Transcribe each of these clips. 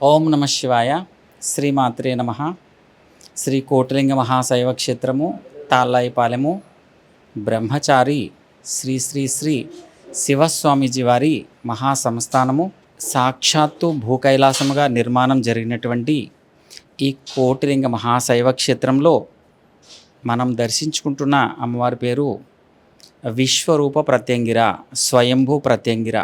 ఓం నమ శివాయ. శ్రీమాత్రే నమ. శ్రీ కోటిలింగ మహాశైవ క్షేత్రము, తాళ్ళాయిపాలెము, బ్రహ్మచారి శ్రీ శ్రీ శ్రీ శివస్వామీజీ వారి మహాసంస్థానము, సాక్షాత్తు భూకైలాసముగా నిర్మాణం జరిగినటువంటి ఈ కోటిలింగ మహాశైవ క్షేత్రంలో మనం దర్శించుకుంటున్న అమ్మవారి పేరు విశ్వరూప ప్రత్యంగిర, స్వయంభూ ప్రత్యంగిర.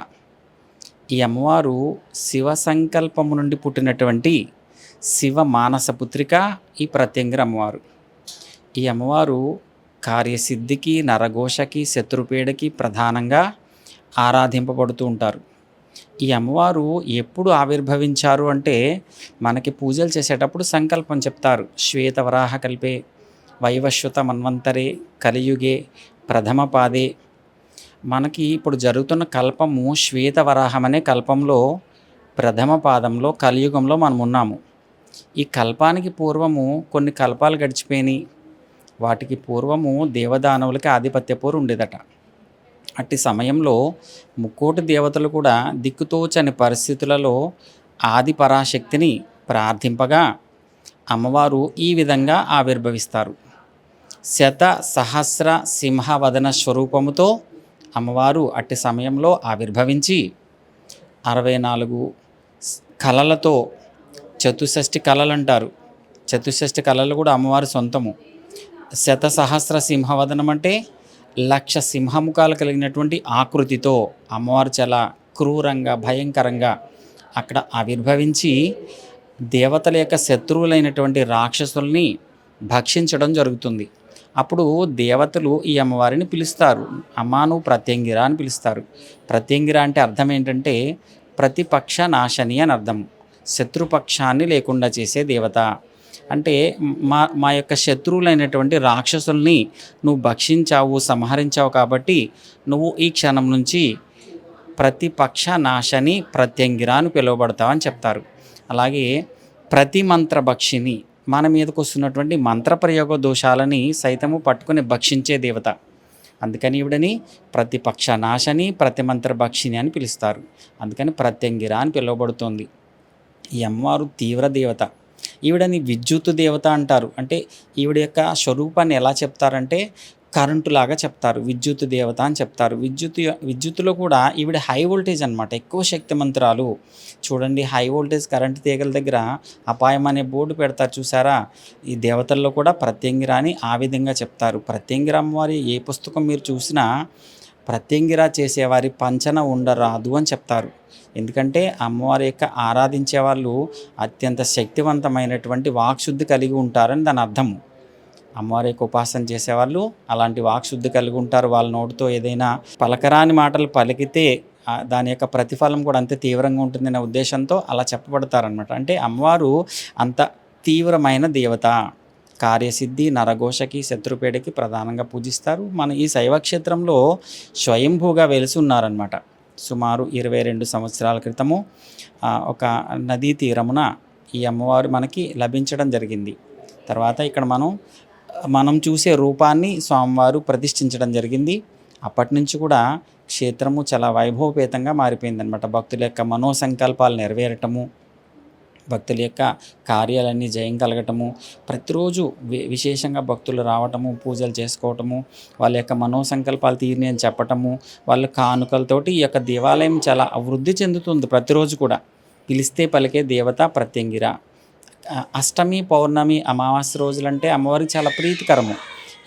ఈ అమ్మవారు శివ సంకల్పము నుండి పుట్టినటువంటి శివ మానసపుత్రిక ఈ ప్రత్యంగిర అమ్మవారు. ఈ అమ్మవారు కార్యసిద్ధికి, నరఘోషకి, శత్రుపీడకి ప్రధానంగా ఆరాధింపబడుతూ ఉంటారు. ఈ అమ్మవారు ఎప్పుడు ఆవిర్భవించారు అంటే మనకి పూజలు చేసేటప్పుడు సంకల్పం చెప్తారు. శ్వేతవరాహ కల్పే వైవస్వత మన్వంతరే కలియుగే ప్రథమ పాదే. మనకి ఇప్పుడు జరుగుతున్న కల్పము శ్వేతవరాహం అనే కల్పంలో ప్రథమ పాదంలో కలియుగంలో మనం ఉన్నాము. ఈ కల్పానికి పూర్వము కొన్ని కల్పాలు గడిచిపోయినాయి. వాటికి పూర్వము దేవదానవులకి ఆధిపత్య పోరు ఉండేదట. అట్టి సమయంలో ముక్కోటి దేవతలు కూడా దిక్కుతోచని పరిస్థితులలో ఆది పరాశక్తిని ప్రార్థింపగా అమ్మవారు ఈ విధంగా ఆవిర్భవిస్తారు. శత సహస్ర సింహవదన స్వరూపముతో అమ్మవారు అట్టి సమయంలో ఆవిర్భవించి 64 కళలతో, చతుషష్ఠి కళలు అంటారు, చతుషష్ఠి కళలు కూడా అమ్మవారి సొంతము. శత సహస్ర సింహవదనం అంటే 1,00,000 సింహముఖాలు కలిగినటువంటి ఆకృతితో అమ్మవారు చాలా క్రూరంగా, భయంకరంగా అక్కడ ఆవిర్భవించి దేవతల యొక్క శత్రువులైనటువంటి రాక్షసుల్ని భక్షించడం జరుగుతుంది. అప్పుడు దేవతలు ఈ అమ్మవారిని పిలుస్తారు. అమ్మా నువ్వు ప్రత్యంగిర అని పిలుస్తారు. ప్రత్యంగిర అంటే అర్థం ఏంటంటే ప్రతిపక్ష నాశని అని అర్థం. శత్రుపక్షాన్ని లేకుండా చేసే దేవత అంటే మా యొక్క శత్రువులైనటువంటి రాక్షసుల్ని నువ్వు భక్షించావు, సంహరించావు, కాబట్టి నువ్వు ఈ క్షణం నుంచి ప్రతిపక్ష నాశని ప్రత్యంగిర అని పిలువబడతావు అని చెప్తారు. అలాగే ప్రతిమంత్ర భక్షిని, మన మీదకు వస్తున్నటువంటి మంత్రప్రయోగ దోషాలని సైతము పట్టుకుని భక్షించే దేవత. అందుకని ఈవిడని ప్రతిపక్ష నాశని, ప్రతిమంత్ర భక్షిని అని పిలుస్తారు. అందుకని ప్రత్యంగిర అని పిలువబడుతోంది. ఈ అమ్మవారు తీవ్ర దేవత. ఈవిడని విద్యుత్ దేవత అంటారు. అంటే ఈవిడ యొక్క స్వరూపాన్ని ఎలా చెప్తారంటే కరెంటులాగా చెప్తారు. విద్యుత్ దేవత అని చెప్తారు. విద్యుత్తులో కూడా ఈవిడ హై వోల్టేజ్ అనమాట, ఎక్కువ శక్తిమంతురాలు. చూడండి, హై వోల్టేజ్ కరెంటు తీగల దగ్గర అపాయం అనే బోర్డు పెడతారు చూసారా. ఈ దేవతల్లో కూడా ప్రత్యంగిర అని ఆ విధంగా చెప్తారు. ప్రత్యంగిర అమ్మవారి ఏ పుస్తకం మీరు చూసినా ప్రత్యంగిర చేసేవారి పంచన ఉండరాదు అని చెప్తారు. ఎందుకంటే అమ్మవారి యొక్క ఆరాధించే వాళ్ళు అత్యంత శక్తివంతమైనటువంటి వాక్శుద్ధి కలిగి ఉంటారని దాని అర్థము. అమ్మవారి యొక్క ఉపాసన చేసేవాళ్ళు అలాంటి వాక్శుద్ధి కలిగి ఉంటారు. వాళ్ళ నోటితో ఏదైనా పలకరాని మాటలు పలికితే దాని యొక్క ప్రతిఫలం కూడా అంతే తీవ్రంగా ఉంటుందనే ఉద్దేశంతో అలా చెప్పబడతారనమాట. అంటే అమ్మవారు అంత తీవ్రమైన దేవత. కార్యసిద్ధి, నరఘోషకి, శత్రుపేడకి ప్రధానంగా పూజిస్తారు. మన ఈ శైవక్షేత్రంలో స్వయంభూగా వెలిసి ఉన్నారనమాట. సుమారు 22 సంవత్సరాల క్రితము ఒక నదీ తీరమున ఈ అమ్మవారు మనకి లభించడం జరిగింది. తర్వాత ఇక్కడ మనం చూసే రూపాన్ని స్వామివారు ప్రతిష్ఠించడం జరిగింది. అప్పటి నుంచి కూడా క్షేత్రము చాలా వైభవపేతంగా మారిపోయిందనమాట. భక్తుల యొక్క మనోసంకల్పాలు నెరవేరటము, భక్తుల యొక్క కార్యాలన్నీ జయం కలగటము, ప్రతిరోజు విశేషంగా భక్తులు రావటము, పూజలు చేసుకోవటము, వాళ్ళ యొక్క మనోసంకల్పాలు తీరిని అని చెప్పటము, వాళ్ళ కానుకలతోటి ఈ యొక్క దేవాలయం చాలా అభివృద్ధి చెందుతుంది. ప్రతిరోజు కూడా పిలిస్తే పలికే దేవత ప్రత్యంగిర. అష్టమి, పౌర్ణమి, అమావాస్య రోజులంటే అమ్మవారికి చాలా ప్రీతికరము.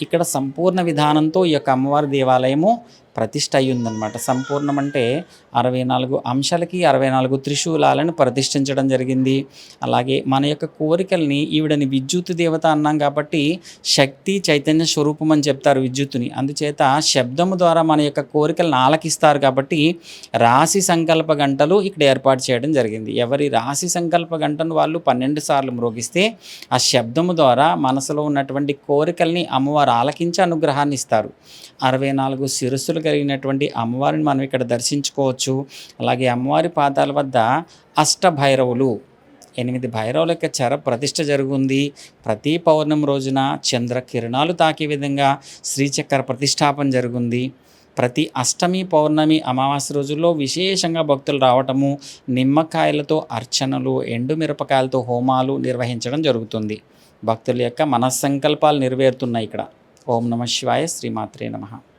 ఇక్కడ సంపూర్ణ విధానంతో ఈ యొక్క అమ్మవారి దేవాలయము ప్రతిష్ఠ అయి ఉందన్నమాట. సంపూర్ణం అంటే 64 అంశాలకి 64 త్రిశూలాలను ప్రతిష్ఠించడం జరిగింది. అలాగే మన యొక్క కోరికల్ని, ఈవిడని విద్యుత్ దేవత అన్నాం కాబట్టి శక్తి చైతన్య స్వరూపం అని చెప్తారు విద్యుత్తుని. అందుచేత శబ్దము ద్వారా మన యొక్క కోరికలను ఆలకిస్తారు కాబట్టి రాశి సంకల్ప గంటలు ఇక్కడ ఏర్పాటు చేయడం జరిగింది. ఎవరి రాశి సంకల్ప గంటను వాళ్ళు 12 సార్లు మ్రోగిస్తే ఆ శబ్దము ద్వారా మనసులో ఉన్నటువంటి కోరికల్ని అమ్మవారు ఆలకించి అనుగ్రహాన్ని ఇస్తారు. 64 శిరస్సులు కలిగినటువంటి అమ్మవారిని మనం ఇక్కడ దర్శించుకోవచ్చు. అలాగే అమ్మవారి పాదాల వద్ద అష్టభైరవులు, 8 భైరవుల యొక్క చర ప్రతిష్ఠ జరుగుంది. ప్రతి పౌర్ణమి రోజున చంద్ర కిరణాలు తాకే విధంగా శ్రీచక్ర ప్రతిష్టాపన జరుగుంది. ప్రతి అష్టమి, పౌర్ణమి, అమావాస్య రోజుల్లో విశేషంగా భక్తులు రావటము, నిమ్మకాయలతో అర్చనలు, ఎండు మిరపకాయలతో హోమాలు నిర్వహించడం జరుగుతుంది. భక్తుల యొక్క మనస్సంకల్పాలు నెరవేరుతున్నాయి ఇక్కడ. ఓం నమ శివాయ. శ్రీమాత్రే నమః.